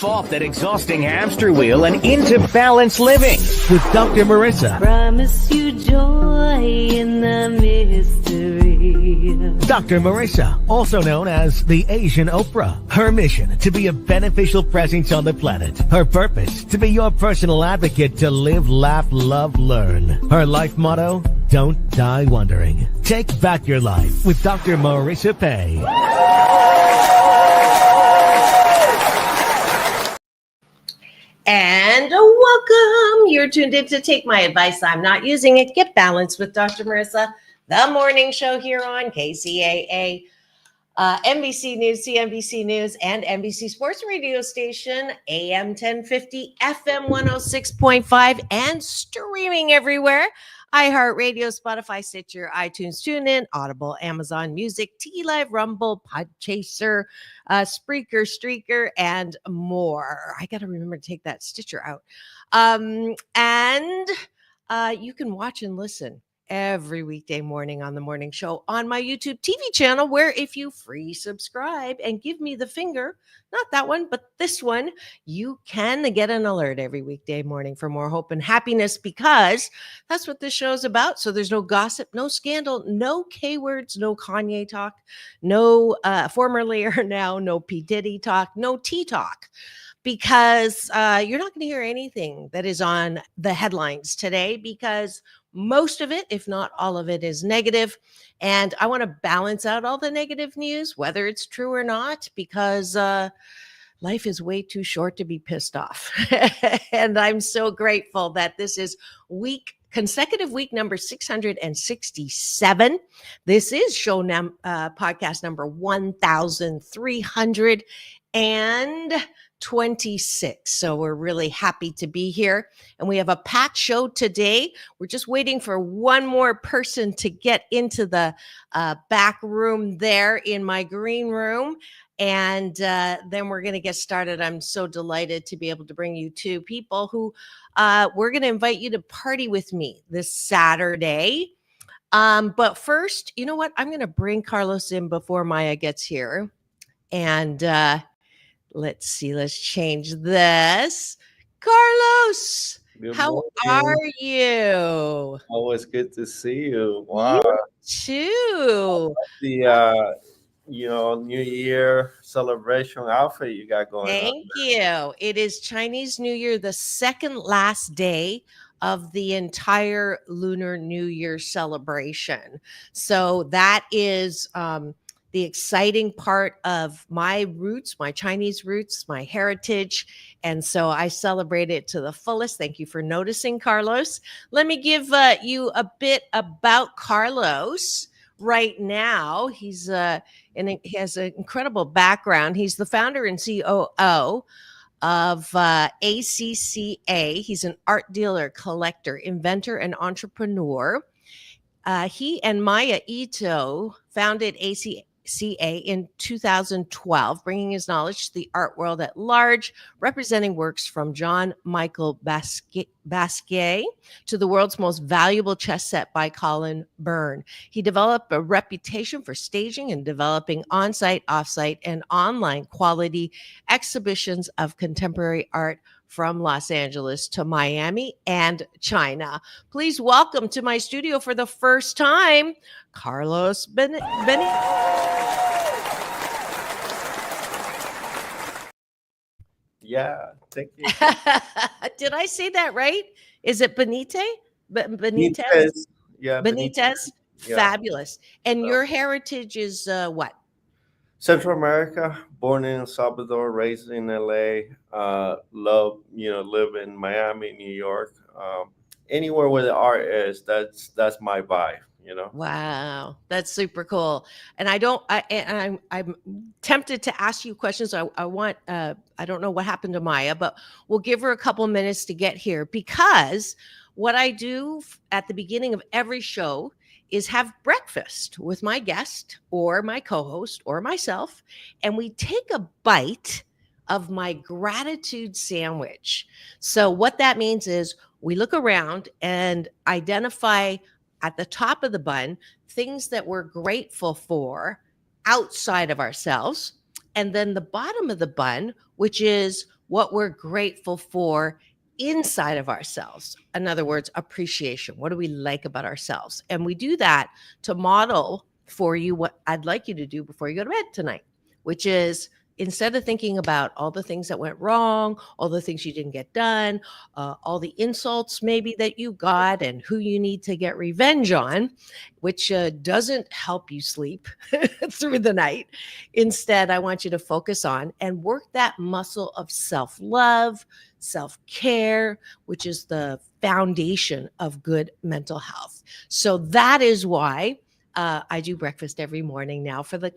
Get off that exhausting hamster wheel and into balanced living with Dr. Marissa. Promise you joy in the mystery. Dr. Marissa, also known as the Asian Oprah. Her mission, to be a beneficial presence on the planet. Her purpose, to be your personal advocate to live, laugh, love, learn. Her life motto, don't die wondering. Take back your life with Dr. Marissa Pay. And welcome. You're tuned in to Take My Advice. I'm not using it. Get balanced with Dr. Marissa, the morning show here on KCAA, NBC News, CNBC News, and NBC Sports Radio Station, AM 1050, FM 106.5, and streaming everywhere. iHeartRadio, Spotify, Stitcher, iTunes, TuneIn, Audible, Amazon Music, T-Live, Rumble, Podchaser, Spreaker, Streaker, and more. I got to remember to take that Stitcher out. And you can watch and listen every weekday morning on the morning show on my YouTube TV channel, where if you free subscribe and give me the finger, not that one, but this one, you can get an alert every weekday morning for more hope and happiness, because that's what this show is about. So there's no gossip, no scandal, no K words, no Kanye talk, no formerly or now, no P. Diddy talk, no T talk. Because you're not going to hear anything that is on the headlines today, because most of it, if not all of it, is negative. And I want to balance out all the negative news, whether it's true or not, because life is way too short to be pissed off. And I'm so grateful that this is consecutive week number 667. This is podcast number 1326. So we're really happy to be here. And we have a packed show today. We're just waiting for one more person to get into the back room there in my green room. And then we're going to get started. I'm so delighted to be able to bring you two people who we're going to invite you to party with me this Saturday. But first, you know what? I'm going to bring Carlos in before Maya gets here. And let's see. Let's change this. Carlos, how are you? Always good to see you. Wow. You too. The New Year celebration outfit you got going on. Thank you. It is Chinese New Year, the second last day of the entire Lunar New Year celebration. So that is the exciting part of my roots, my Chinese roots, my heritage. And so I celebrate it to the fullest. Thank you for noticing, Carlos. Let me give you a bit about Carlos right now. He has an incredible background. He's the founder and COO of ACCA. He's an art dealer, collector, inventor, and entrepreneur. He and Maya Ito founded ACCA in 2012, bringing his knowledge to the art world at large, representing works from Jean-Michel Basquiat to the world's most valuable chess set by Colin Burn. He developed a reputation for staging and developing on-site, off-site, and online quality exhibitions of contemporary art from Los Angeles to Miami and China. Please welcome to my studio for the first time, Carlos Benitez. Yeah, thank you. Did I say that right? Is it Benitez? Benitez. Yeah, Benitez. Yeah. Fabulous. And your heritage is what? Central America, born in El Salvador, raised in LA, live in Miami, New York. Anywhere where the art is, that's my vibe, Wow, that's super cool. And I'm tempted to ask you questions. I don't know what happened to Maya, but we'll give her a couple minutes to get here, because what I do at the beginning of every show is have breakfast with my guest or my co-host or myself, and we take a bite of my gratitude sandwich. So what that means is we look around and identify at the top of the bun things that we're grateful for outside of ourselves, and then the bottom of the bun, which is what we're grateful for inside of ourselves. In other words, appreciation. What do we like about ourselves? And we do that to model for you what I'd like you to do before you go to bed tonight, which is instead of thinking about all the things that went wrong, all the things you didn't get done, all the insults maybe that you got and who you need to get revenge on, which doesn't help you sleep through the night. Instead, I want you to focus on and work that muscle of self-love, self-care, which is the foundation of good mental health. So that is why I do breakfast every morning now for the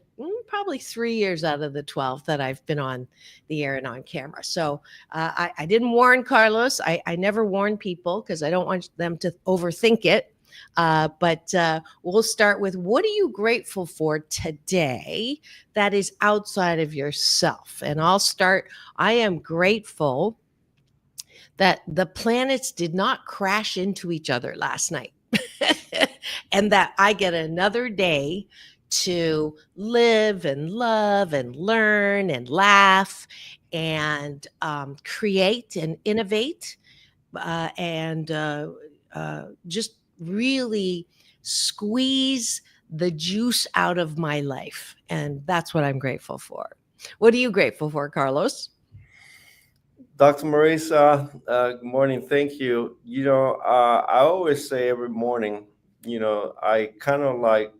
probably 3 years out of the 12 that I've been on the air and on camera. So I didn't warn Carlos. I never warn people because I don't want them to overthink it. But we'll start with, what are you grateful for today that is outside of yourself? And I'll start. I am grateful that the planets did not crash into each other last night. And that I get another day to live and love and learn and laugh and create and innovate and just really squeeze the juice out of my life. And that's what I'm grateful for. What are you grateful for, Carlos? Dr. Marissa, good morning. Thank you. I always say every morning, I kind of like,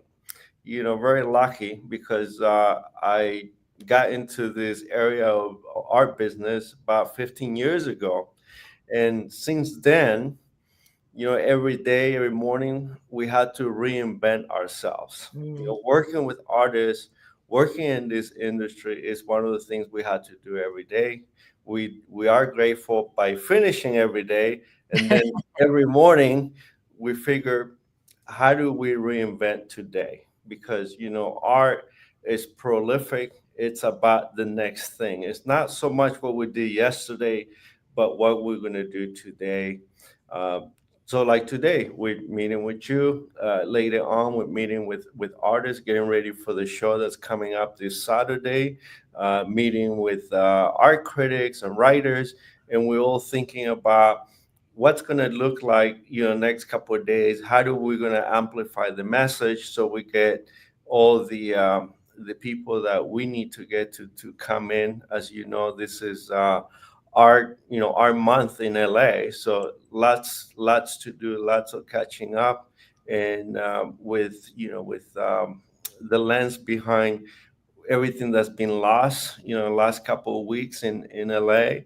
very lucky because I got into this area of art business about 15 years ago. And since then, every day, every morning, we had to reinvent ourselves. Working with artists, working in this industry is one of the things we had to do every day. We are grateful by finishing every day, and then every morning we figure, how do we reinvent today? Because art is prolific. It's about the next thing. It's not so much what we did yesterday, but what we're going to do today. So like today, we're meeting with you. Later on, we're meeting with artists, getting ready for the show that's coming up this Saturday, meeting with art critics and writers. And we're all thinking about what's going to look like, next couple of days. How do we going to amplify the message so we get all the people that we need to get to come in? As you know, this is our month in LA, so lots to do, lots of catching up, and with the lens behind everything that's been lost, last couple of weeks in LA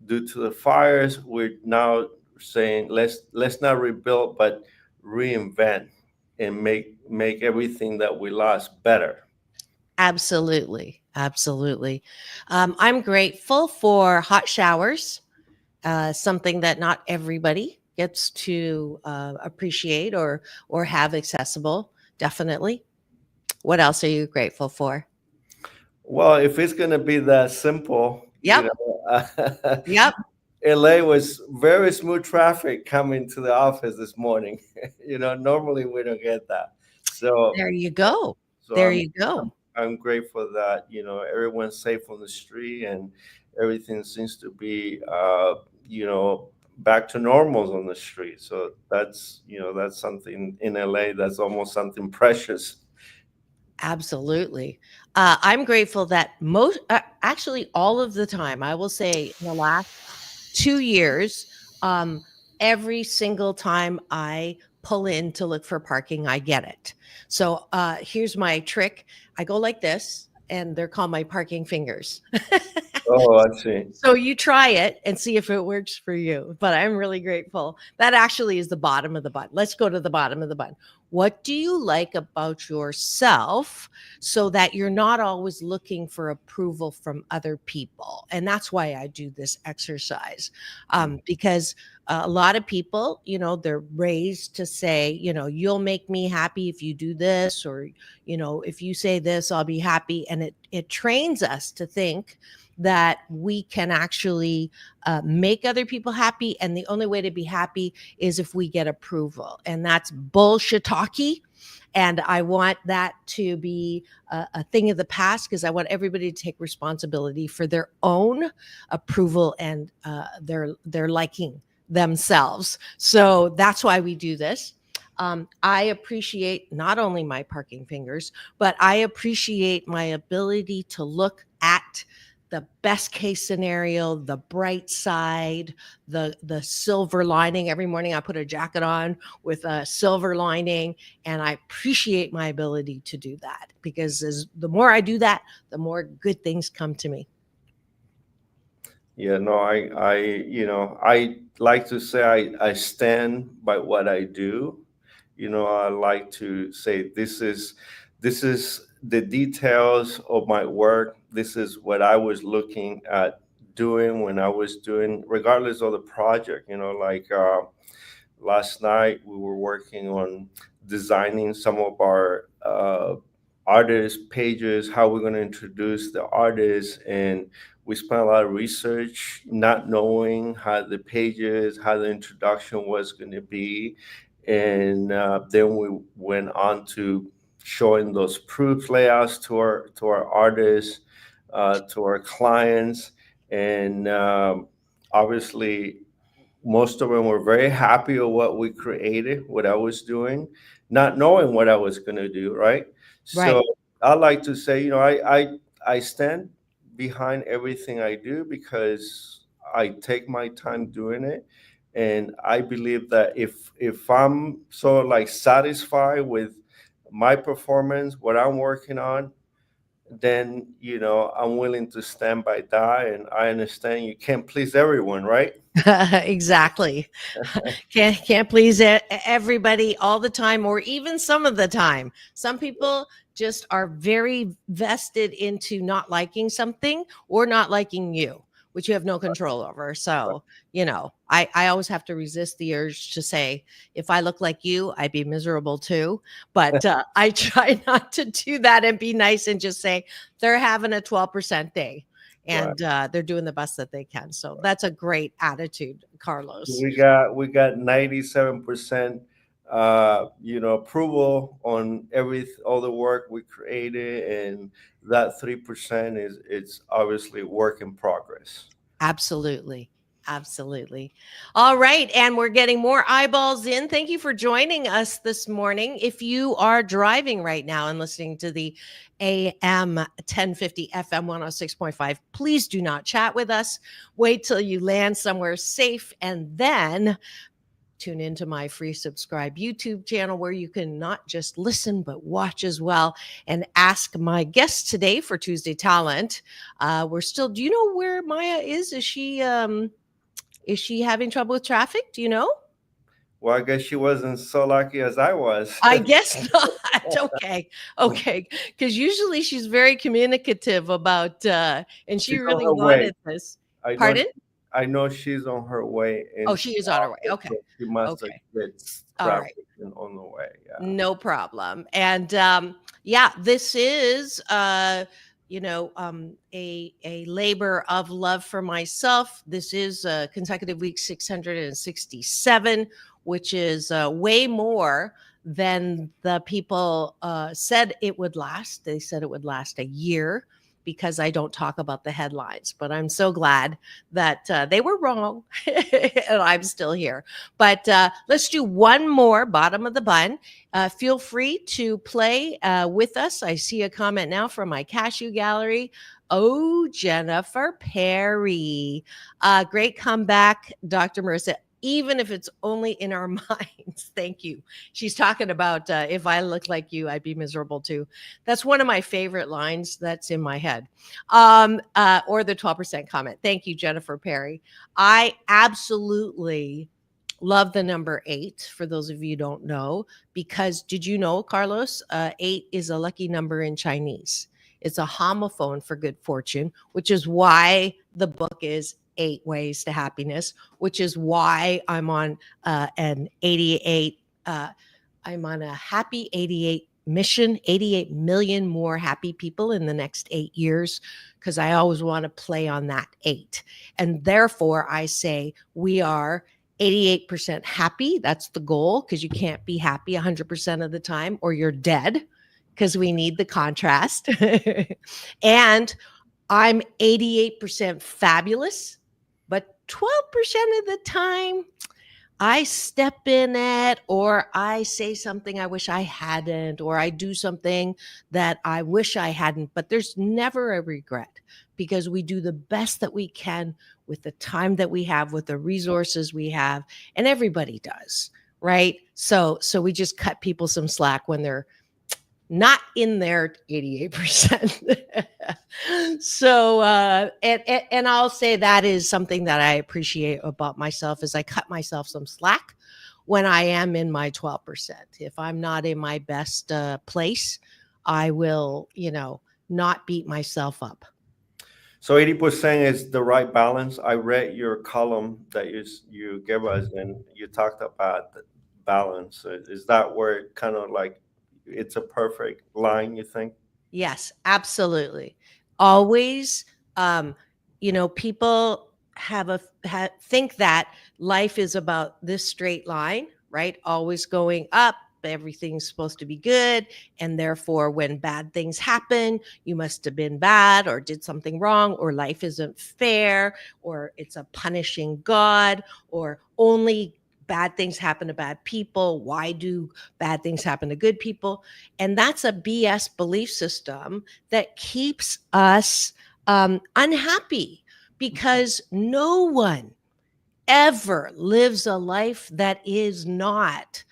due to the fires. We're now saying let's not rebuild but reinvent and make everything that we lost better. Absolutely. Absolutely. I'm grateful for hot showers, something that not everybody gets to appreciate or have accessible. Definitely. What else are you grateful for? Well, if it's going to be that simple, Yep. Yep. LA was very smooth traffic coming to the office this morning. Normally we don't get that. So There you go. so There I'm, you go. I'm grateful that everyone's safe on the street and everything seems to be back to normals on the street. So that's something in LA that's almost something precious. Absolutely. I'm grateful that actually all of the time, I will say in the last 2 years, every single time I pull in to look for parking, I get it. So here's my trick. I go like this, and they're called my parking fingers. Oh, I see. So you try it and see if it works for you. But I'm really grateful. That actually is the bottom of the button. Let's go to the bottom of the button. What do you like about yourself so that you're not always looking for approval from other people? And that's why I do this exercise. Because a lot of people, they're raised to say, you'll make me happy if you do this, or, if you say this, I'll be happy. And it trains us to think that we can actually make other people happy. And the only way to be happy is if we get approval. And that's bullshit talkie. And I want that to be a thing of the past, because I want everybody to take responsibility for their own approval and their liking themselves. So that's why we do this. I appreciate not only my parking fingers, but I appreciate my ability to look at the best case scenario, the bright side, the silver lining. Every morning I put a jacket on with a silver lining, and I appreciate my ability to do that, because the more I do that, the more good things come to me. Yeah, no, I like to say I stand by what I do. I like to say this is the details of my work. This is what I was looking at doing when I was doing, regardless of the project. Like last night we were working on designing some of our artist pages, how we're going to introduce the artists, and we spent a lot of research, not knowing how the pages, how the introduction was going to be. And then we went on to showing those proofs layouts to our artists, to our clients. And obviously most of them were very happy with what we created, what I was doing, not knowing what I was going to do, right? Right. So I like to say, I stand behind everything I do because I take my time doing it, and I believe that if I'm sort of like satisfied with my performance, what I'm working on, then I'm willing to stand by that. And I understand you can't please everyone, right? Exactly. Can't please everybody all the time, or even some of the time. Some people just are very vested into not liking something or not liking you, which you have no control over. So, I always have to resist the urge to say, if I look like you, I'd be miserable too. But I try not to do that and be nice and just say they're having a 12% day, and they're doing the best that they can. So that's a great attitude, Carlos. We got 97% approval on all the work we created, and that 3% is it's obviously work in progress. Absolutely. Absolutely. All right. And we're getting more eyeballs in. Thank you for joining us this morning. If you are driving right now and listening to the AM 1050 FM 106.5, please do not chat with us. Wait till you land somewhere safe, and then tune into my free subscribe YouTube channel, where you can not just listen, but watch as well, and ask my guest today for Tuesday Talent. Do you know where Maya is? Is she having trouble with traffic? Do you know? Well, I guess she wasn't so lucky as I was. I guess not. Okay. Because usually she's very communicative about, and she She's on really her way. wanted this. I know, Pardon? I know she's on her way. Oh, she is on her way. Okay. So she must have Okay. get All right. traffic on the way. Yeah. No problem. And this is a labor of love for myself. This is consecutive week 667, which is way more than the people said it would last. They said it would last a year, because I don't talk about the headlines. But I'm so glad that they were wrong and I'm still here. But let's do one more bottom of the bun. Feel free to play with us. I see a comment now from my cashew gallery. Oh, Jennifer Perry. Great comeback, Dr. Marissa, even if it's only in our minds. Thank you. She's talking about if I look like you, I'd be miserable too. That's one of my favorite lines that's in my head. Or the 12% comment. Thank you, Jennifer Perry. I absolutely love the number 8, for those of you who don't know, because did you know, Carlos, 8 is a lucky number in Chinese. It's a homophone for good fortune, which is why the book is 8 Ways to Happiness, which is why I'm on I'm on a happy 88 mission, 88 million more happy people in the next 8 years, because I always want to play on that 8. And therefore I say we are 88% happy. That's the goal, because you can't be happy 100% of the time or you're dead, because we need the contrast. And I'm 88% fabulous, but 12% of the time I step in it, or I say something I wish I hadn't, or I do something that I wish I hadn't, but there's never a regret, because we do the best that we can with the time that we have, with the resources we have, and everybody does, right? So we just cut people some slack when they're not in their 88%. So, and I'll say that is something that I appreciate about myself, is I cut myself some slack when I am in my 12%. If I'm not in my best place, I will, not beat myself up. So 80% is the right balance. I read your column that you gave us, and you talked about the balance. Is that where it kind of like it's a perfect line, you think? Yes, absolutely. Always, people think that life is about this straight line, right? Always going up. Everything's supposed to be good. And therefore, when bad things happen, you must have been bad or did something wrong, or life isn't fair, or it's a punishing God, or only bad things happen to bad people. Why do bad things happen to good people? And that's a BS belief system that keeps us unhappy, because no one ever lives a life that is not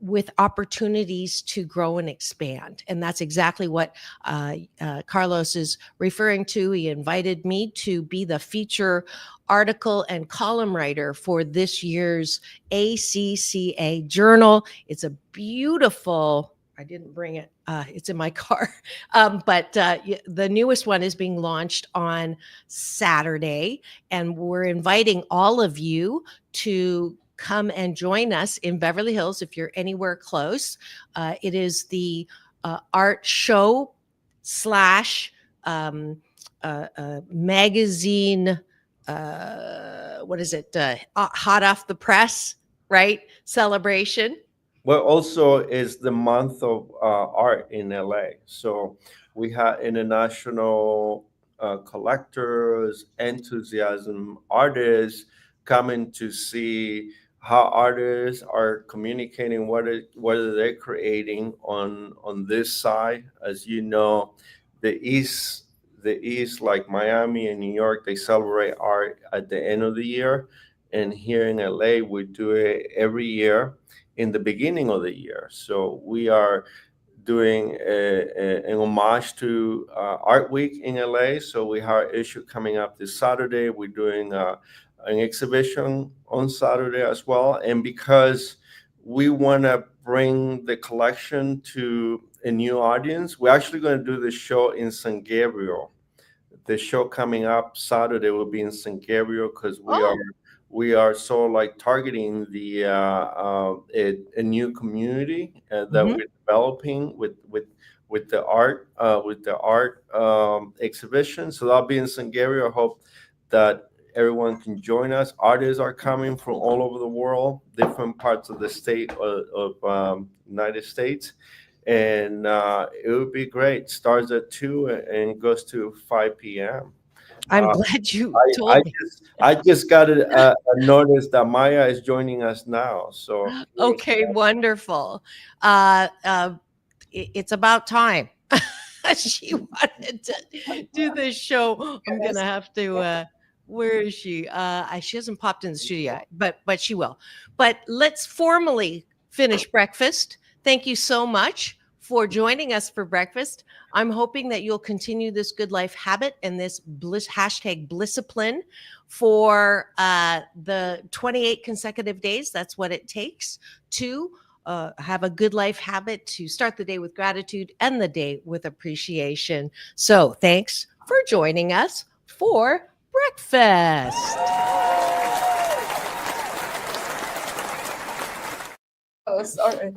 with opportunities to grow and expand. And that's exactly what Carlos is referring to. He invited me to be the feature article and column writer for this year's ACCA Journal. It's a beautiful, I didn't bring it, it's in my car, but the newest one is being launched on Saturday, and we're inviting all of you to come and join us in Beverly Hills if you're anywhere close. It is the art show / magazine, what is it? Hot off the press, right? Celebration. Well, also is the month of art in LA. So we have international collectors, enthusiasm, artists coming to see how artists are communicating what are they creating on this side. As you know, the east, like Miami and New York, they celebrate art at the end of the year, and here in LA we do it every year in the beginning of the year. So we are doing an homage to Art Week in LA. So we have an issue coming up this Saturday. We're doing an exhibition on Saturday as well. And because we want to bring the collection to a new audience, we're actually going to do the show in San Gabriel. The show coming up Saturday will be in San Gabriel, because we are so like targeting the a new community that we're developing with the art exhibition. So that'll be in San Gabriel. I hope that everyone can join us. Artists are coming from all over the world, different parts of the state of United States, and it would be great. Starts at 2 and goes to 5 p.m. I'm glad you told me. I just got a notice that Maya is joining us now. So okay, wonderful. It's about time. She wanted to do this show. I'm gonna have to. Where is she? She hasn't popped in the studio yet, but she will. But let's formally finish breakfast. Thank you so much for joining us for breakfast. I'm hoping that you'll continue this good life habit and this #Blisscipline for the 28 consecutive days. That's what it takes to have a good life habit, to start the day with gratitude and the day with appreciation. So thanks for joining us for breakfast. Oh, sorry.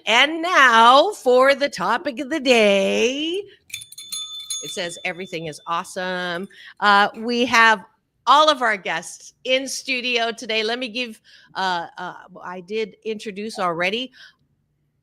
And now for the topic of the day. It says everything is awesome. We have all of our guests in studio today. Let me give, I did introduce already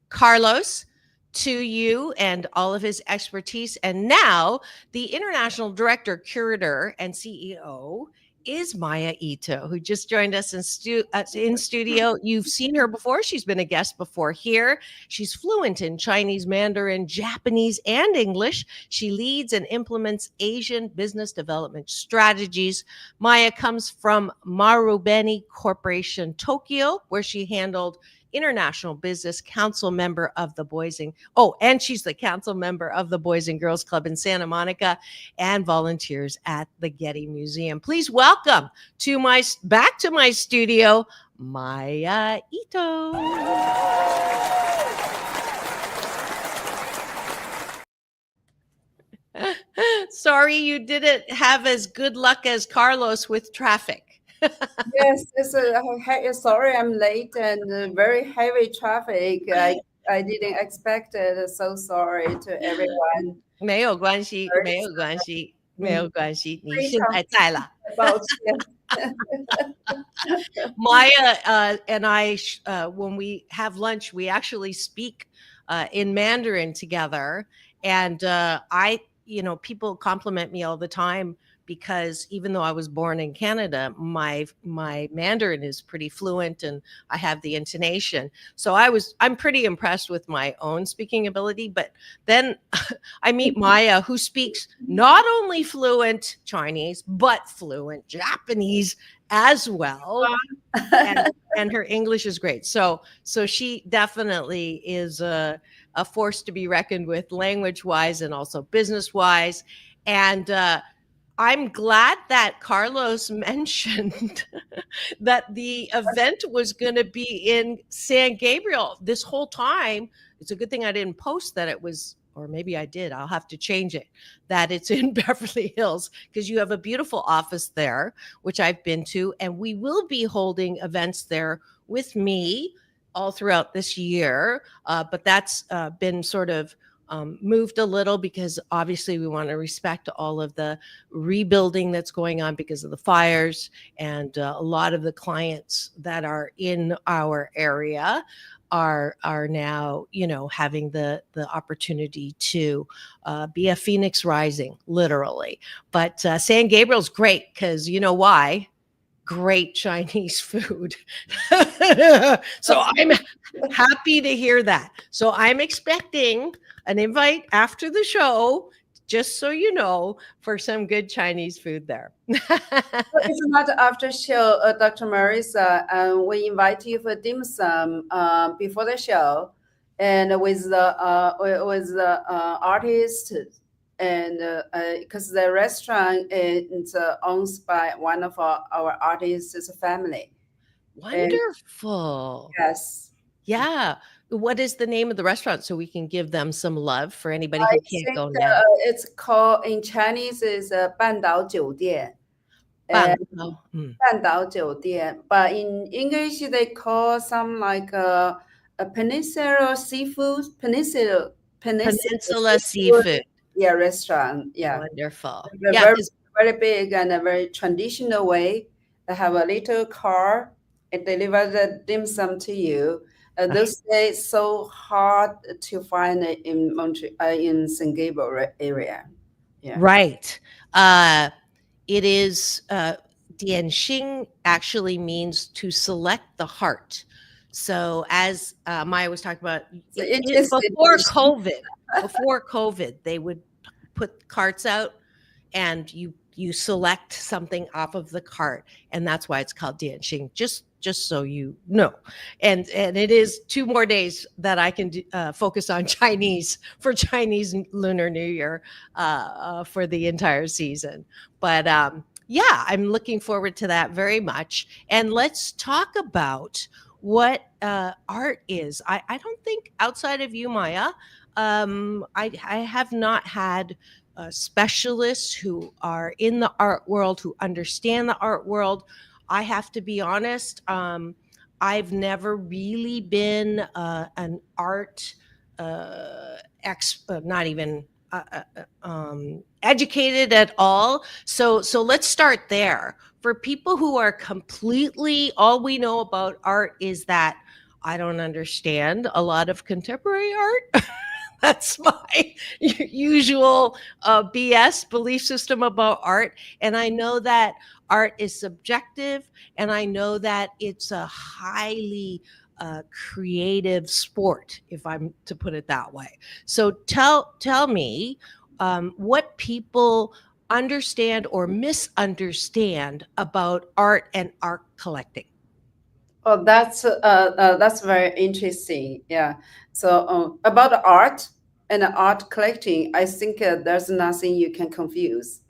Carlos to you and all of his expertise. And now the international director, curator, and CEO is Maya Ito, who just joined us in studio. You've seen her before. She's been a guest before here. She's fluent in Chinese, Mandarin, Japanese, and English. She leads and implements Asian business development strategies. Maya comes from Marubeni Corporation, Tokyo, where she handled International Business Council member of the and she's the council member of the Boys and Girls Club in Santa Monica and volunteers at the Getty Museum. Please welcome back to my studio, Maya Ito. Sorry you didn't have as good luck as Carlos with traffic. Yes, sorry I'm late and very heavy traffic. I didn't expect it. So sorry to everyone. 没有关系，没有关系，没有关系，你现在在了。Maya and I, when we have lunch, we actually speak in Mandarin together. And people compliment me all the time because even though I was born in Canada, my Mandarin is pretty fluent and I have the intonation. So I'm pretty impressed with my own speaking ability. But then I meet Maya, who speaks not only fluent Chinese, but fluent Japanese as well. And her English is great. So she definitely is a force to be reckoned with language-wise and also business-wise. And I'm glad that Carlos mentioned that the event was going to be in San Gabriel this whole time. It's a good thing I didn't post that it was, or maybe I did. I'll have to change it, that it's in Beverly Hills, because you have a beautiful office there, which I've been to. And we will be holding events there with me all throughout this year. But that's been sort of moved a little because obviously we want to respect all of the rebuilding that's going on because of the fires, and a lot of the clients that are in our area are now having the opportunity to be a phoenix rising, literally. But San Gabriel's great because you know why? Great Chinese food. So I'm happy to hear that. So I'm expecting an invite after the show, just so you know, for some good Chinese food there. It's not after show, Dr. Marissa. We invite you for dim sum before the show, and with the artist, and because the restaurant is owned by one of our artists' family. Wonderful. And, yes. Yeah. What is the name of the restaurant so we can give them some love for anybody who can't go now? It's called, in Chinese, is 半岛酒店. 半岛酒店. But in English, they call some like a peninsula seafood, peninsula seafood. Yeah, restaurant. Yeah. Wonderful. Yeah, very big and a very traditional way. They have a little car and deliver the dim sum to you. Those days so hard to find in in San Gabriel area. Yeah. Right. It is Dianxing actually means to select the heart. So as Maya was talking about, before COVID, they would put carts out and you select something off of the cart, and that's why it's called Dianxing. Just so you know. And it is 2 more days that I can focus on Chinese for Chinese Lunar New Year for the entire season. But yeah, I'm looking forward to that very much. And let's talk about what art is. I don't think outside of you, Maya, I have not had specialists who are in the art world, who understand the art world. I have to be honest, I've never really been an art not even educated at all. So let's start there. For people who are completely, all we know about art is that I don't understand a lot of contemporary art. That's my usual BS belief system about art. And I know that art is subjective, and I know that it's a highly creative sport, if I'm to put it that way. So tell me what people understand or misunderstand about art and art collecting. Oh, that's very interesting. Yeah. So about art and art collecting, I think there's nothing you can confuse.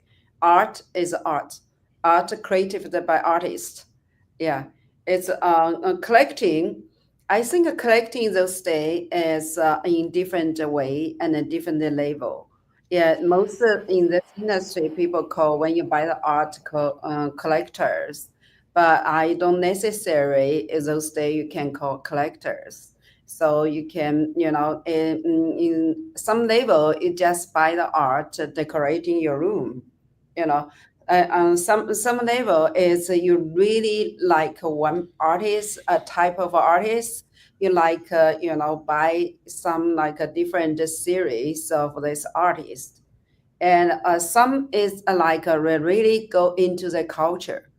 Art is art. Art created by artists. Yeah. It's collecting. I think collecting those days is in different way and a different level. Yeah, most in this industry, people call when you buy the art collectors, but I don't necessarily those days you can call collectors. So you can, in some level, you just buy the art decorating your room, you know. On some level is you really like one artist, a type of artist. You like, buy some like a different series of this artist, and some is like really go into the culture,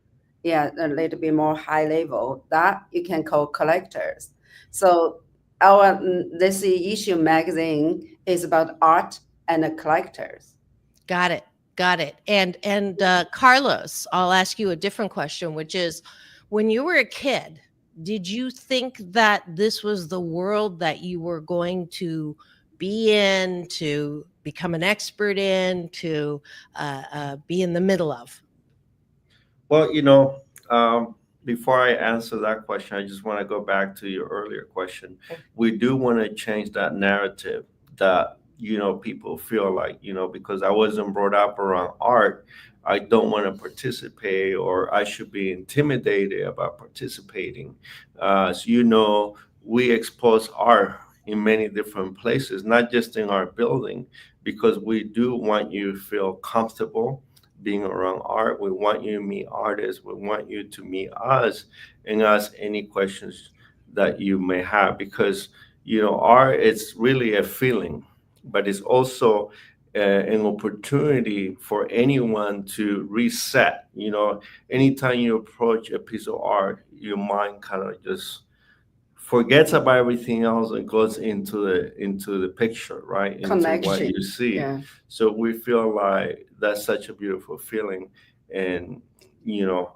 yeah, a little bit more high level that you can call collectors. So our this issue magazine is about art and collectors. Got it. Got it. And Carlos, I'll ask you a different question, which is, when you were a kid, did you think that this was the world that you were going to be in, to become an expert in, to be in the middle of? Well, before I answer that question, I just want to go back to your earlier question. We do want to change that narrative that, people feel like, because I wasn't brought up around art, I don't want to participate, or I should be intimidated about participating. We expose art in many different places, not just in our building, because we do want you to feel comfortable being around art. We want you to meet artists. We want you to meet us and ask any questions that you may have, because art, it's really a feeling, but it's also an opportunity for anyone to reset. Anytime you approach a piece of art, your mind kind of just forgets about everything else and goes into the picture, right? Into what Connection. you see. Yeah. So we feel like that's such a beautiful feeling. And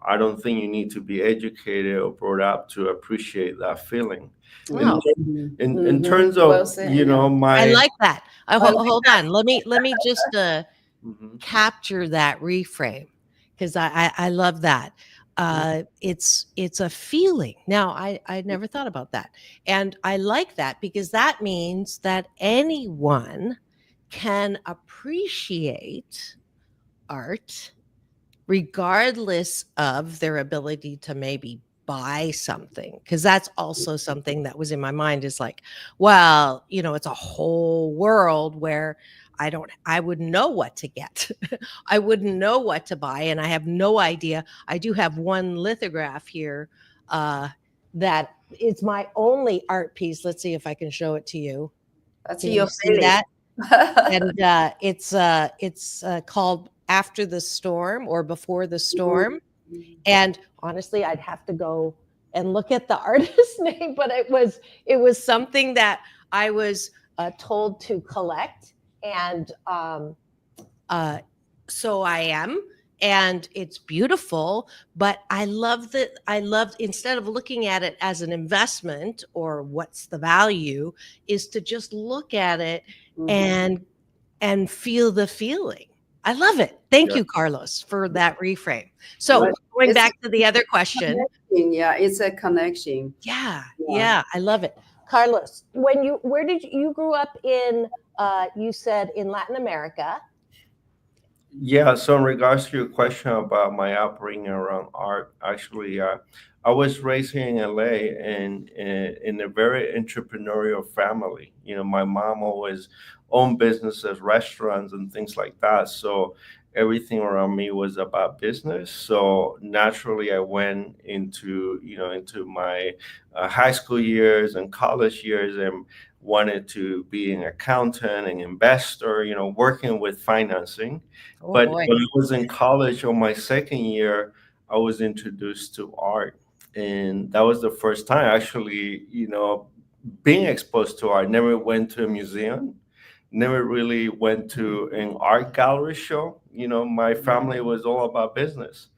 I don't think you need to be educated or brought up to appreciate that feeling. Wow. In terms Well of said, yeah. my I like that. I like Hold on. Let me just Mhm. capture that reframe, because I love that. It's a feeling. Now I never thought about that, and I like that, because that means that anyone can appreciate art regardless of their ability to maybe buy something, because that's also something that was in my mind, is like, well, it's a whole world where I wouldn't know what to get. I wouldn't know what to buy, and I have no idea. I do have one lithograph here that is my only art piece. Let's see if I can show it to you. That's Can your you see feeling. that? And it's called After the Storm, or Before the Storm. And honestly, I'd have to go and look at the artist's name, but it was something that I was told to collect, and so I am. And it's beautiful, but I loved, instead of looking at it as an investment or what's the value, is to just look at it and feel the feeling. I love it. Thank Yeah. you, Carlos, for that reframe. So Well, going it's back to the other question. connection. Yeah, it's a connection. Yeah, I love it. Carlos, where did you grew up in, you said in Latin America. Yeah, so in regards to your question about my upbringing around art, actually, I was raised here in LA and in a very entrepreneurial family. My mom always owned businesses, restaurants, and things like that. So everything around me was about business. So naturally, I went into my high school years and college years and wanted to be an accountant, an investor, working with financing. Oh, But boy. when I was in college on my second year, I was introduced to art. And that was the first time actually, being exposed to art. Never went to a museum, never really went to an art gallery show. My family was all about business.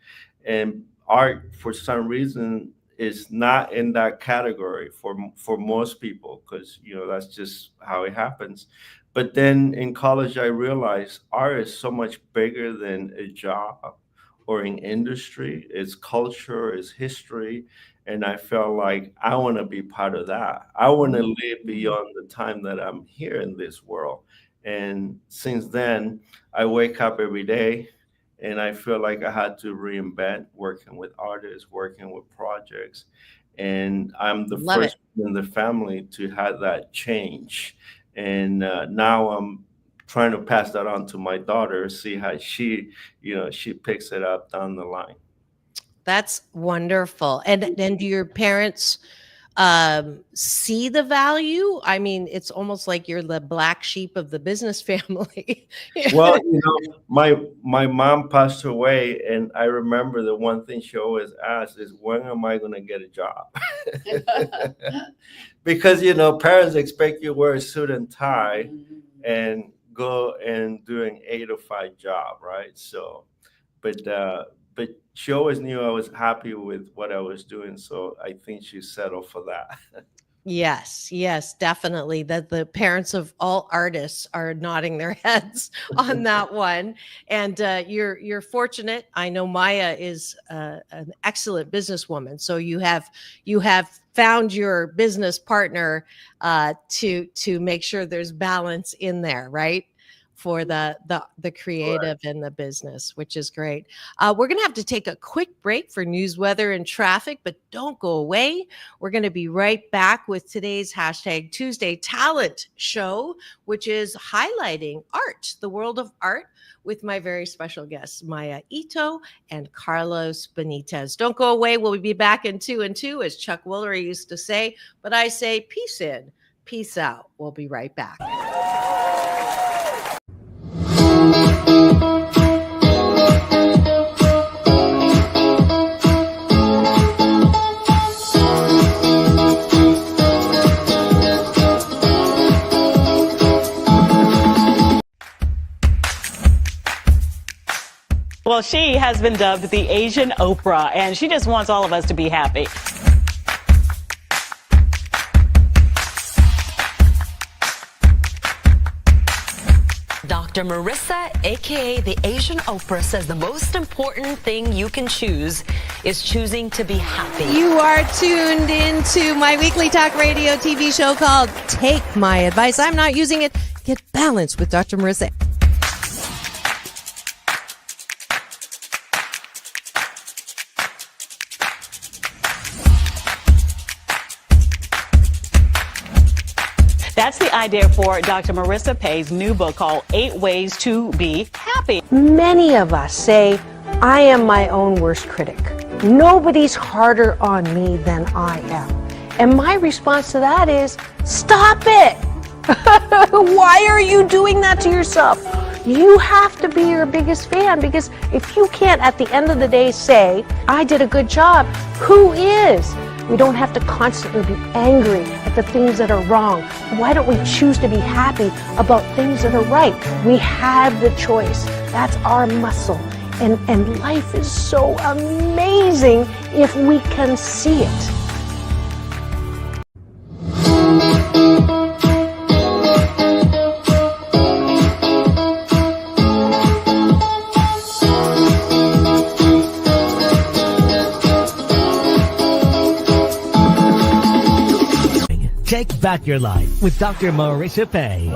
And art, for some reason, is not in that category for most people because, that's just how it happens. But then in college, I realized art is so much bigger than a job or an industry. It's culture, it's history. And I felt like I want to be part of that. I want to live beyond the time that I'm here in this world. And since then, I wake up every day and I feel like I had to reinvent working with artists, working with projects. And I'm the Love first in the family to have that change. And now I'm trying to pass that on to my daughter, see how she picks it up down the line. That's wonderful. And do your parents see the value? I mean, it's almost like you're the black sheep of the business family. Well, my mom passed away, and I remember the one thing she always asked is, when am I going to get a job? Because, parents expect you to wear a suit and tie and go and do an 8 to 5 job, right? So, but she always knew I was happy with what I was doing. So I think she settled for that. Yes, definitely. That the parents of all artists are nodding their heads on that one. And you're fortunate. I know Maya is an excellent businesswoman. So you have found your business partner to make sure there's balance in there, right? For the creative and the business, which is great. We're going to have to take a quick break for news, weather, and traffic, but don't go away. We're going to be right back with today's hashtag Tuesday Talent Show, which is highlighting art, the world of art, with my very special guests, Maya Ito and Carlos Benitez. Don't go away. We'll be back in 2 and 2, as Chuck Woolery used to say, but I say peace in, peace out. We'll be right back. Well, she has been dubbed the Asian Oprah, and she just wants all of us to be happy. Dr. Marissa, aka the Asian Oprah, says the most important thing you can choose is choosing to be happy. You are tuned into my weekly talk radio TV show called Take My Advice. I'm not using it. Get balanced with Dr. Marissa. That's the idea for Dr. Marissa Pay's new book called 8 Ways to Be Happy. Many of us say, I am my own worst critic. Nobody's harder on me than I am. And my response to that is, stop it! Why are you doing that to yourself? You have to be your biggest fan, because if you can't at the end of the day say, I did a good job, who is? We don't have to constantly be angry at the things that are wrong. Why don't we choose to be happy about things that are right? We have the choice. That's our muscle. And life is so amazing if we can see it. Take back your life with Dr. Marissa Pay.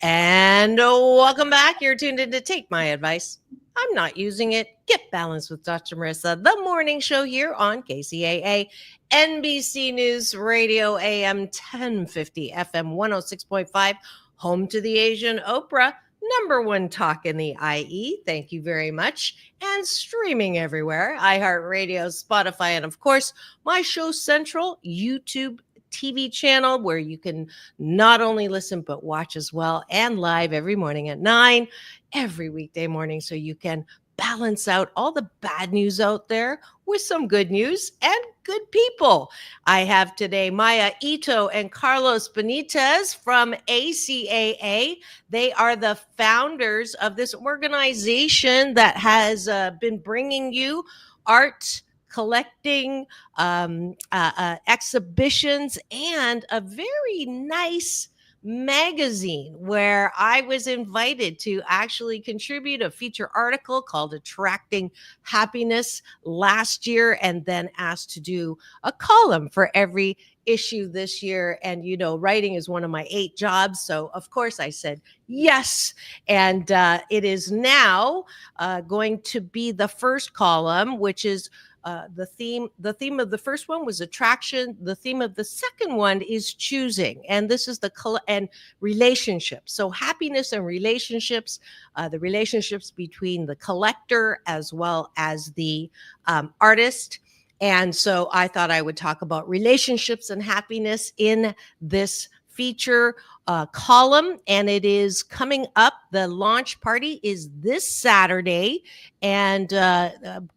And welcome back. You're tuned in to Take My Advice. I'm not using it. Get balanced with Dr. Marissa, the morning show here on KCAA, NBC News Radio, AM 1050, FM 106.5, home to the Asian Oprah, #1 talk in the IE. Thank you very much. And streaming everywhere, iHeartRadio, Spotify, and of course, my show Central YouTube TV channel, where you can not only listen but watch as well, and live every morning at 9 every weekday morning, so you can balance out all the bad news out there with some good news and good people. I have today Maya Ito and Carlos Benitez from ACAA. They are the founders of this organization that has been bringing you art, collecting, exhibitions, and a very nice magazine where I was invited to actually contribute a feature article called Attracting Happiness last year, and then asked to do a column for every issue this year. And, you know, writing is one of my 8 jobs. So, of course, I said yes. And it is now going to be the first column, which is the theme of the first one was attraction. The theme of the second one is choosing. And this is and relationships. So happiness and relationships, the relationships between the collector as well as the artist. And so I thought I would talk about relationships and happiness in this feature column, and it is coming up. The launch party is this Saturday. And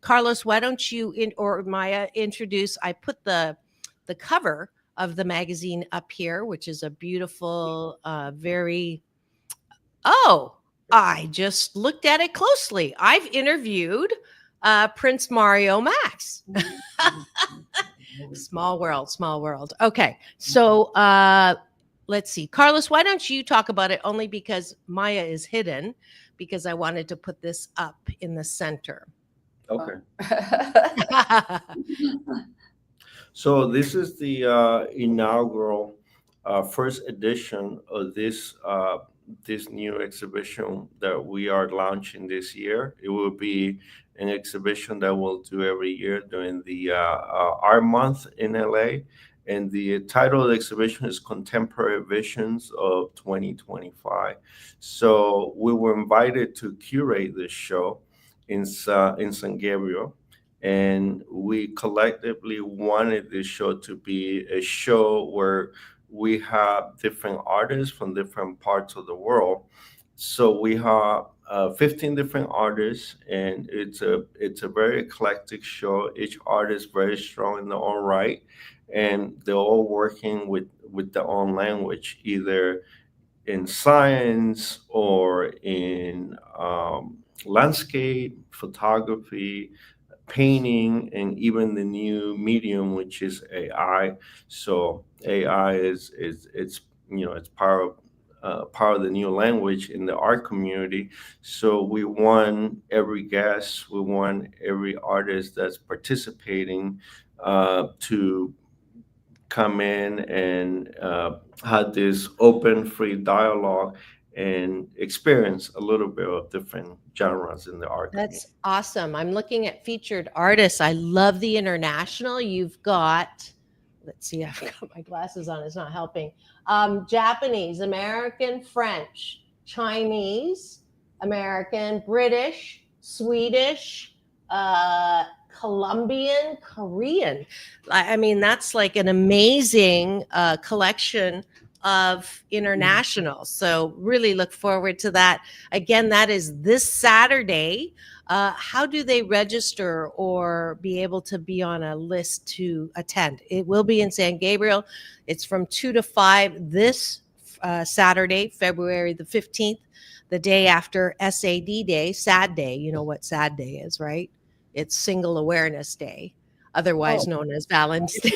Carlos, why don't you or Maya introduce? I put the cover of the magazine up here, which is a beautiful, I just looked at it closely. I've interviewed Prince Mario Max. Small world. Okay, so let's see. Carlos, why don't you talk about it, only because Maya is hidden, because I wanted to put this up in the center. Okay. So this is the inaugural first edition of this new exhibition that we are launching this year. It will be an exhibition that we'll do every year during the Art Month in LA. And the title of the exhibition is Contemporary Visions of 2025. So we were invited to curate this show in San Gabriel. And we collectively wanted this show to be a show where we have different artists from different parts of the world. So we have 15 different artists, and it's a very eclectic show. Each artist very strong in their own right, and they're all working with their own language, either in science or in landscape, photography, painting, and even the new medium, which is AI. So AI is it's part of the new language in the art community. So we want every guest, we want every artist that's participating to come in and have this open, free dialogue and experience a little bit of different genres in the art community. That's awesome. I'm looking at featured artists. I love the international. You've got, let's see, I've got my glasses on. It's not helping. Japanese, American, French, Chinese, American, British, Swedish, Colombian, Korean. I mean, that's like an amazing collection of international. So really look forward to that. Again, that is this Saturday. How do they register or be able to be on a list to attend? It will be in San Gabriel. It's from 2 to 5 this Saturday, February the 15th, the day after SAD Day, SAD Day. You know what SAD Day is, right? It's Single Awareness Day, otherwise known as Valentine's Day.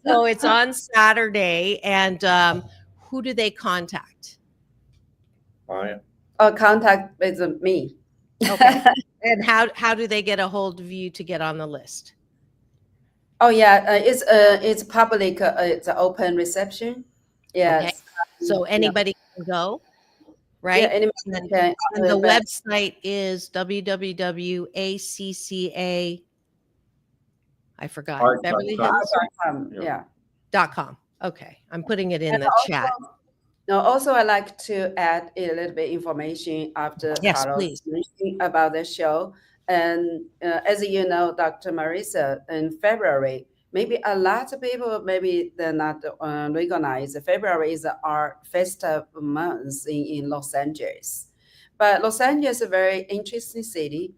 So it's on Saturday. And who do they contact? Contact with me. Okay. And how do they get a hold of you to get on the list? Oh yeah, it's public. It's an open reception. Yes. Okay. So anybody can go. right? Yeah, anyone And then, can and the but website is www.acca, I forgot, Beverly Art.com. Hills yeah. .com. Okay, I'm putting it in And the chat. Now, also, I'd like to add a little bit information after Yes, Carlos please. mentioning about the show. And as you know, Dr. Marissa, in February, maybe a lot of people, maybe they're not recognize February is the art festival month in Los Angeles. But Los Angeles is a very interesting city.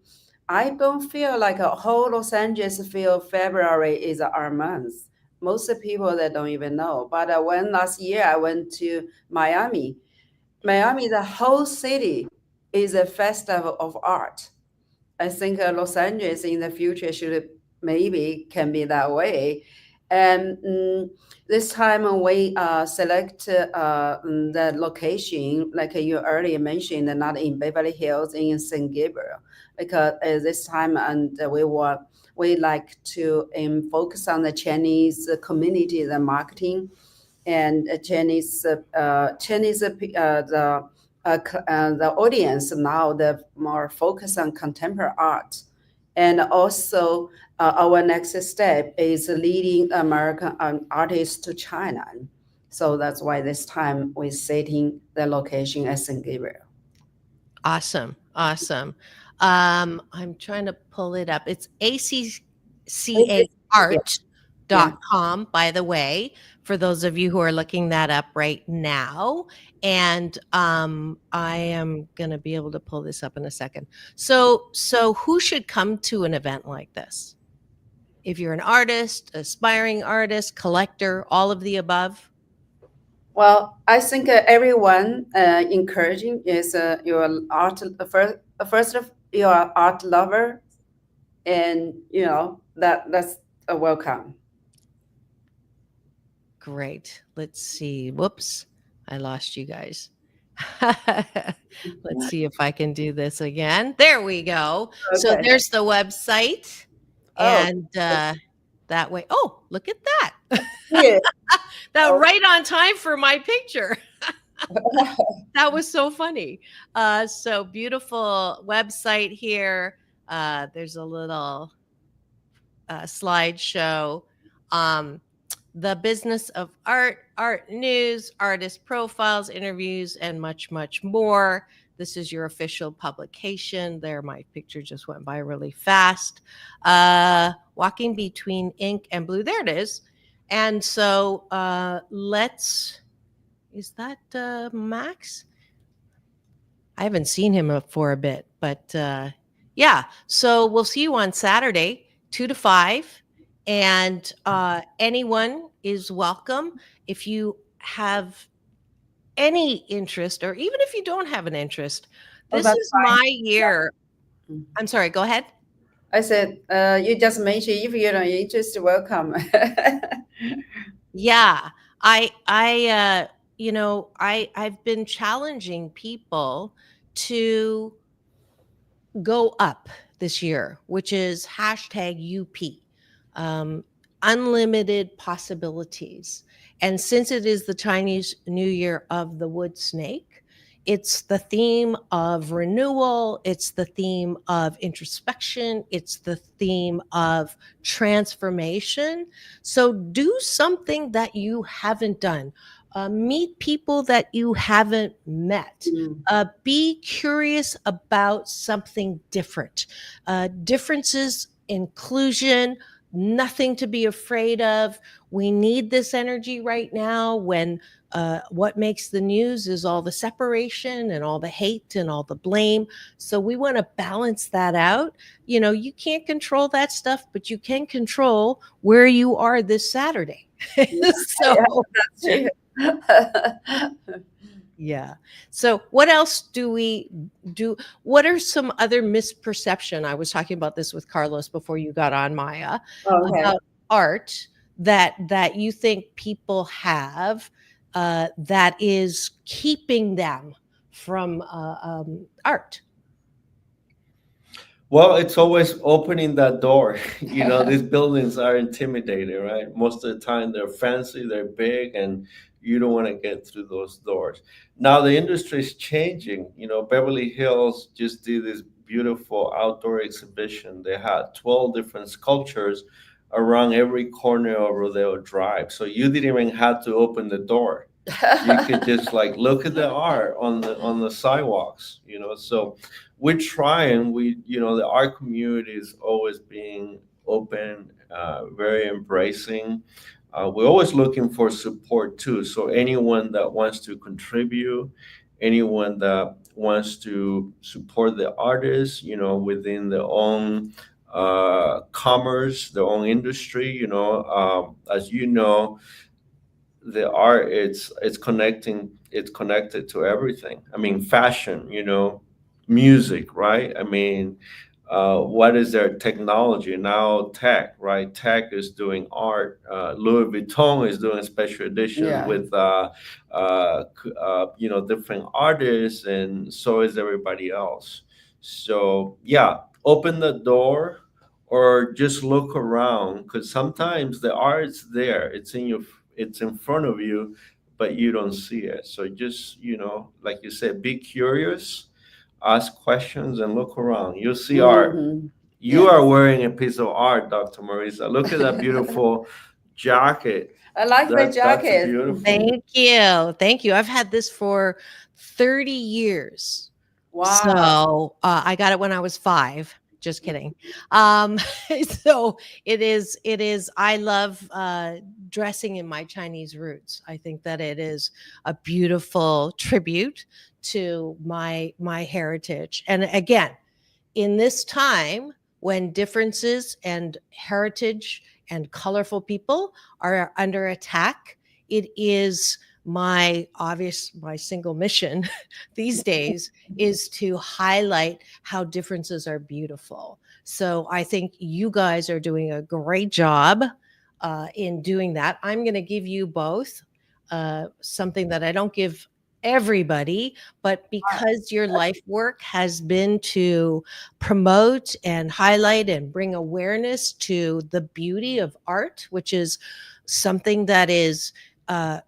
I don't feel like a whole Los Angeles feel February is our month. Most of the people that don't even know. But when last year I went to Miami, the whole city is a festival of art. I think Los Angeles in the future should maybe can be that way. And this time we select the location, like you earlier mentioned, not in Beverly Hills, in San Gabriel, because this time and we like to focus on the Chinese community, the marketing, and Chinese the audience now the more focus on contemporary art, and also our next step is leading American artists to China. So that's why this time we're setting the location as St. Gabriel. Awesome. I'm trying to pull it up. It's accaart.com, by the way, for those of you who are looking that up right now. And I am going to be able to pull this up in a second. So who should come to an event like this? If you're an artist, aspiring artist, collector, all of the above? Well, I think everyone encouraging is your art first of your art lover, and that's a welcome. Great. Let's see. Whoops, I lost you guys. Let's see if I can do this again. There we go. Okay. So there's the website, and Oh. that way. Oh, look at that. Yeah. That right on time for my picture. That was so funny. So beautiful website here. There's a little slideshow. The business of art, art news, artist profiles, interviews, and much, much more. This is your official publication. There, my picture just went by really fast. Walking between ink and blue. There it is. And so is that Max? I haven't seen him for a bit, but yeah. So we'll see you on Saturday, 2 to 5. And anyone is welcome. If you have any interest, or even if you don't have an interest, this is fine. my year. Yeah. I'm sorry, go ahead. I said, you just mentioned if you're not interested, welcome. Yeah, I've been challenging people to go up this year, which is #UP, unlimited possibilities. And since it is the Chinese New Year of the wood snake, it's the theme of renewal. It's the theme of introspection. It's the theme of transformation. So do something that you haven't done. Meet people that you haven't met. Be curious about something different. Differences, inclusion, nothing to be afraid of. We need this energy right now when what makes the news is all the separation and all the hate and all the blame. So we want to balance that out. You can't control that stuff, but you can control where you are this Saturday. So yeah. So what else do we do? What are some other misperception? I was talking about this with Carlos before you got on, Maya, about art that you think people have that is keeping them from art. Well, it's always opening that door. These buildings are intimidating, right? Most of the time they're fancy, they're big, and you don't want to get through those doors. Now the industry is changing. Beverly Hills just did this beautiful outdoor exhibition. They had 12 different sculptures around every corner of Rodeo Drive. So you didn't even have to open the door. You could just look at the art on the sidewalks. So we're trying. The art community is always being open, very embracing. We're always looking for support too. So anyone that wants to contribute, anyone that wants to support the artists, within their own commerce, their own industry, as you know, the art it's connected to everything. I mean, fashion, music, right? I mean, what is their technology now? Tech, right? Tech is doing art. Louis Vuitton is doing special editions with different artists, and so is everybody else. So yeah, open the door or just look around, because sometimes the art's there. It's in front of you, but you don't see it. So just, like you said, be curious, ask questions, and look around. You'll see art. You are wearing a piece of art, Dr. Marissa. Look at that beautiful jacket. I like the jacket. That's beautiful. Thank you. I've had this for 30 years. Wow. So I got it when I was 5. Just kidding. So it is, I love dressing in my Chinese roots. I think that it is a beautiful tribute to my heritage. And again, in this time when differences and heritage and colorful people are under attack, it is my single mission these days is to highlight how differences are beautiful. So I think you guys are doing a great job in doing that. I'm going to give you both something that I don't give everybody, but because your life work has been to promote and highlight and bring awareness to the beauty of art, which is something that is a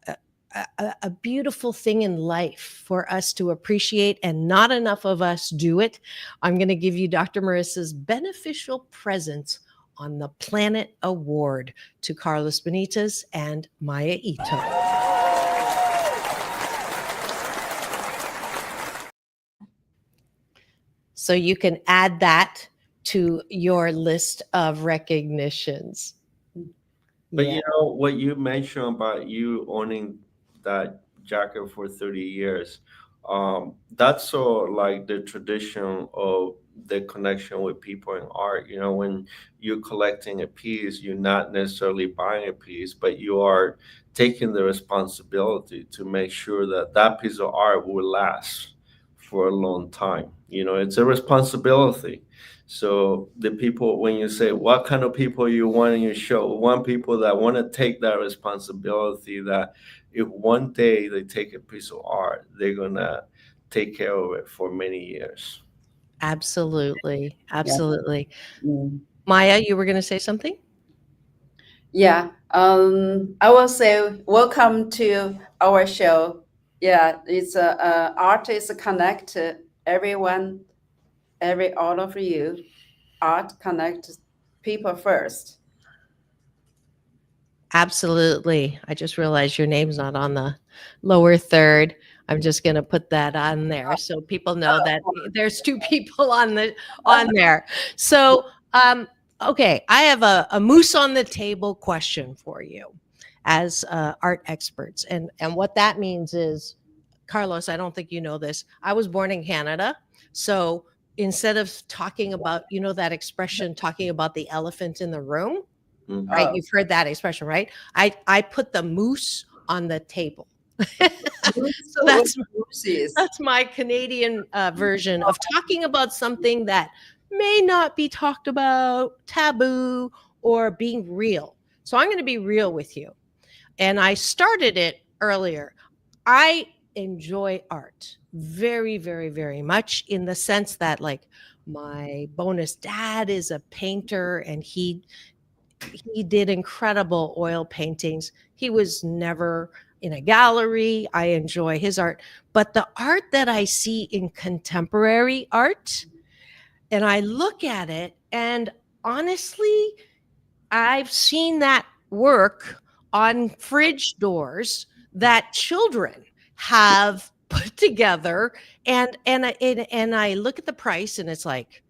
beautiful thing in life for us to appreciate, and not enough of us do it. I'm going to give you Dr. Marissa's Beneficial Presence on the Planet Award to Carlos Benitez and Maya Ito. So you can add that to your list of recognitions. But what you mentioned about you owning that jacket for 30 years, that's so like the tradition of the connection with people in art. When you're collecting a piece, you're not necessarily buying a piece, but you are taking the responsibility to make sure that that piece of art will last for a long time. It's a responsibility. So the people, when you say what kind of people you want in your show, we want people that want to take that responsibility, that if one day they take a piece of art, they're going to take care of it for many years. Absolutely. Absolutely. Yeah. Maya, you were going to say something? Yeah. I will say welcome to our show. Yeah, it's artists connect everyone, all of you. Art connect people first. Absolutely. I just realized your name's not on the lower third. I'm just going to put that on there so people know that there's 2 people on there. So, okay, I have a moose on the table question for you as art experts. And what that means is, Carlos, I don't think you know this. I was born in Canada. So instead of talking about, that expression, talking about the elephant in the room, right? You've heard that expression, right? I put the moose on the table. So that's my Canadian version of talking about something that may not be talked about, taboo, or being real. So I'm going to be real with you. And I started it earlier. I enjoy art very, very, very much, in the sense that, like, my bonus dad is a painter, and he did incredible oil paintings. He was never in a gallery. I enjoy his art. But the art that I see in contemporary art, and I look at it, and honestly, I've seen that work on fridge doors that children have put together, and I look at the price, and it's like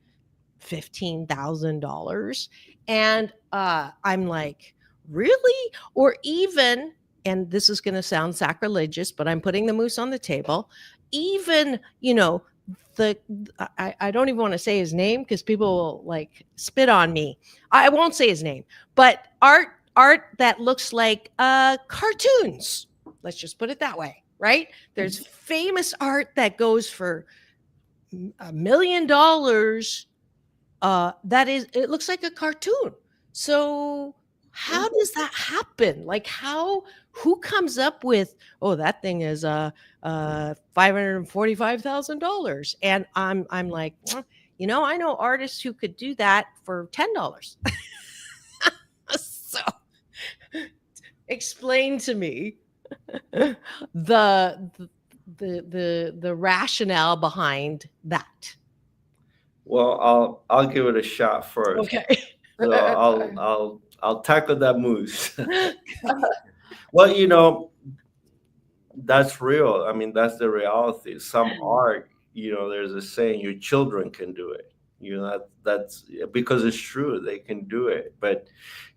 $15,000, and I'm like, really? Or even, and this is going to sound sacrilegious, but I'm putting the moose on the table. Even, I don't even want to say his name because people will like spit on me. I won't say his name, but art that looks like cartoons. Let's just put it that way, right? There's famous art that goes for $1 million. It looks like a cartoon. So how does that happen? Like who comes up with, oh, that thing is $545,000? And I'm like, I know artists who could do that for $10. So explain to me the rationale behind that. Well, I'll give it a shot first. Okay. So I'll tackle that moose. Well, that's real. I mean, that's the reality. Some art, there's a saying, your children can do it. That's because it's true. They can do it. But,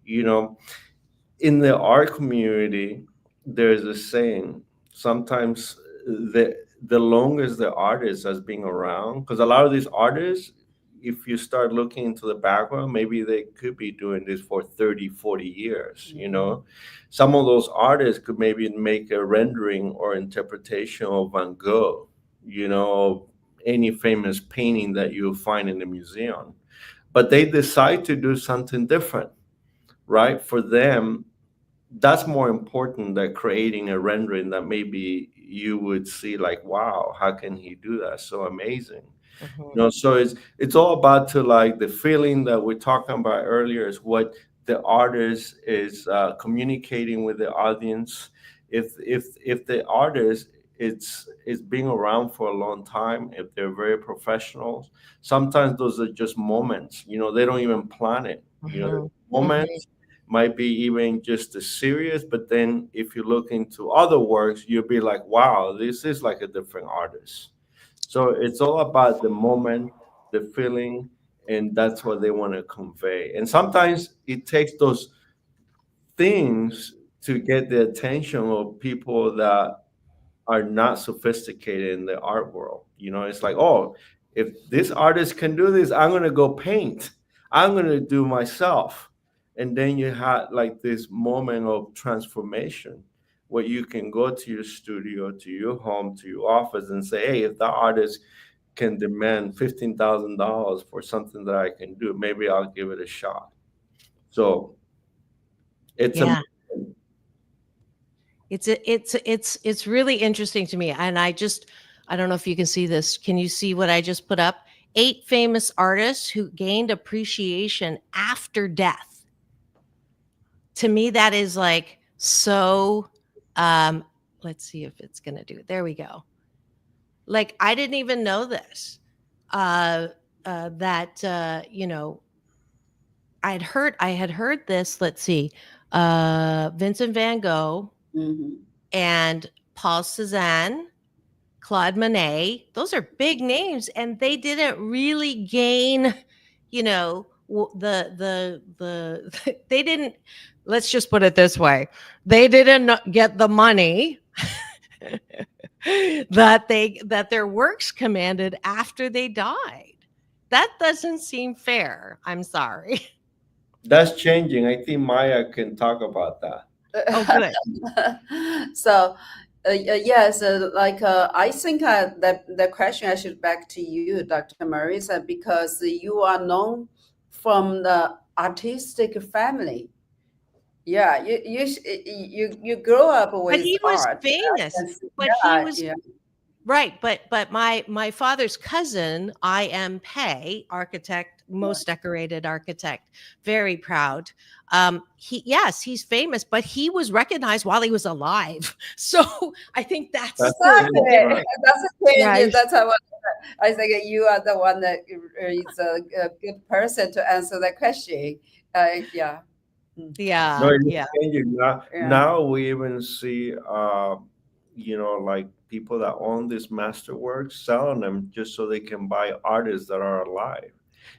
in the art community, there's a saying, sometimes the longest the artist has been around, because a lot of these artists, if you start looking into the background, maybe they could be doing this for 30, 40 years, Some of those artists could maybe make a rendering or interpretation of Van Gogh, any famous painting that you'll find in the museum. But they decide to do something different, right? For them, that's more important than creating a rendering that maybe you would see like, wow, how can he do that? So amazing. So it's all about the feeling that we're talking about earlier is what the artist is communicating with the audience. If the artist is being around for a long time, if they're very professional, sometimes those are just moments. They don't even plan it. Moments might be even just as serious, but then if you look into other works, you'll be like, wow, this is like a different artist. So it's all about the moment, the feeling, and that's what they want to convey. And sometimes it takes those things to get the attention of people that are not sophisticated in the art world. It's like, oh, if this artist can do this, I'm going to go paint. I'm going to do myself. And then you had like this moment of transformation where you can go to your studio, to your home, to your office and say, hey, if the artist can demand $15,000 for something that I can do, maybe I'll give it a shot. So it's it's really interesting to me. And I don't know if you can see this. Can you see what I just put up? 8 famous artists who gained appreciation after death. To me, that is like so. Let's see if it's going to do it. There we go. Like, I didn't even know this, I had heard this. Let's see. Vincent van Gogh and Paul Cézanne, Claude Monet. Those are big names, and they didn't really gain, they didn't, let's just put it this way. They didn't get the money that their works commanded after they died. That doesn't seem fair. I'm sorry. That's changing. I think Maya can talk about that. Oh, good. So, yes, I think that the question I should back to you, Dr. Marissa, because you are known from the artistic family. Yeah, you grow up with But he was art. famous. But he was Right, but my father's cousin, I.M. Pei, architect, most decorated architect, very proud. He's famous, but he was recognized while he was alive. So I think that's Exactly. Right. That's a change. Right. That's how I think you are the one that is a good person to answer that question. Yeah. No, Yeah, it's yeah. changing now. Yeah. Now we even see, like people that own these masterworks selling them just so they can buy artists that are alive.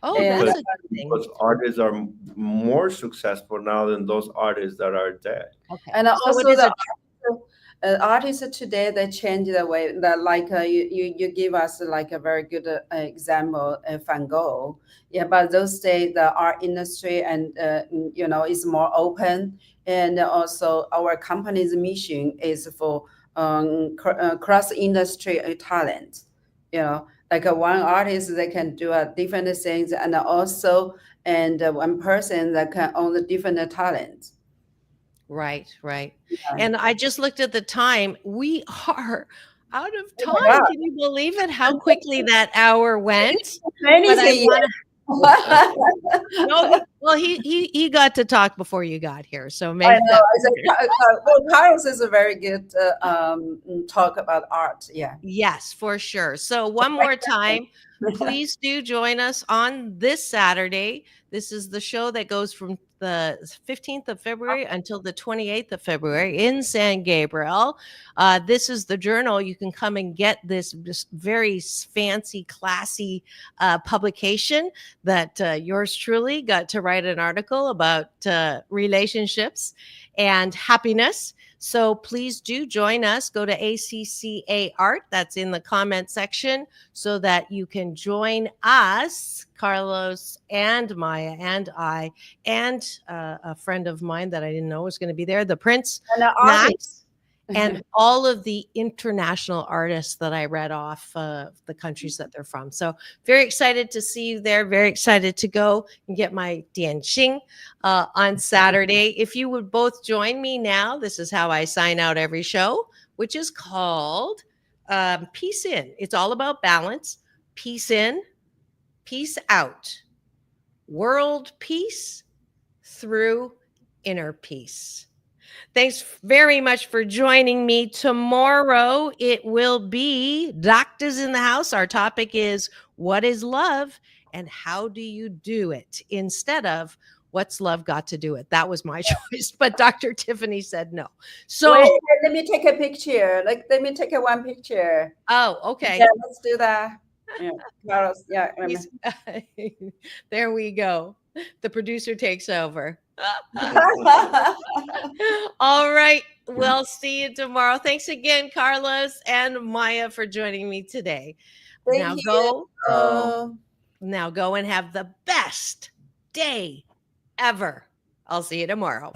Oh, And that's Because a good thing. because artists are more successful now than those artists that are dead. Okay. And So also it is the artists today, they change the way that like you give us like a very good example, Van Gogh. Yeah, but those days the art industry and is more open, and also our company's mission is for cross industry talent. Like one artist they can do different things, and also one person that can own the different talents. right. Yeah. And I just looked at the time. We are out of Oh time. my God. Can you believe it? How quickly that hour went? Many But I things. want to. No, well, he got to talk before you got here, so I maybe know. that. I said, well, Carlos is a very good talk about art. Yeah. Yes, for sure. So one more time, please do join us on this Saturday. This is the show that goes from the 15th of February until the 28th of February in San Gabriel. This is the Journal. You can come and get this just very fancy, classy publication that yours truly got to write an article about relationships and happiness. So please do join us. Go to ACCA Art. That's in the comment section so that you can join us, Carlos and Maya and I, and a friend of mine that I didn't know was going to be there, the Prince, And the Max, artist. and all of the international artists that I read off the countries that they're from. So very excited to see you there. Very excited to go and get my Dianxing on Saturday. If you would both join me now, this is how I sign out every show, which is called Peace In. It's all about balance. Peace in, peace out. World peace through inner peace. Thanks very much for joining me. Tomorrow it will be Doctors in the House. Our topic is what is love and how do you do it instead of what's love got to do it. That was my choice, but Dr. Tiffany said no. So, Wait, let me take a picture. Like, let me take one picture. oh, okay. Yeah, let's do that. Yeah, Carlos. Yeah. There we go. The producer takes over. All right. We'll see you tomorrow. Thanks again, Carlos and Maya, for joining me today. Thank you. Now go and have the best day ever. I'll see you tomorrow.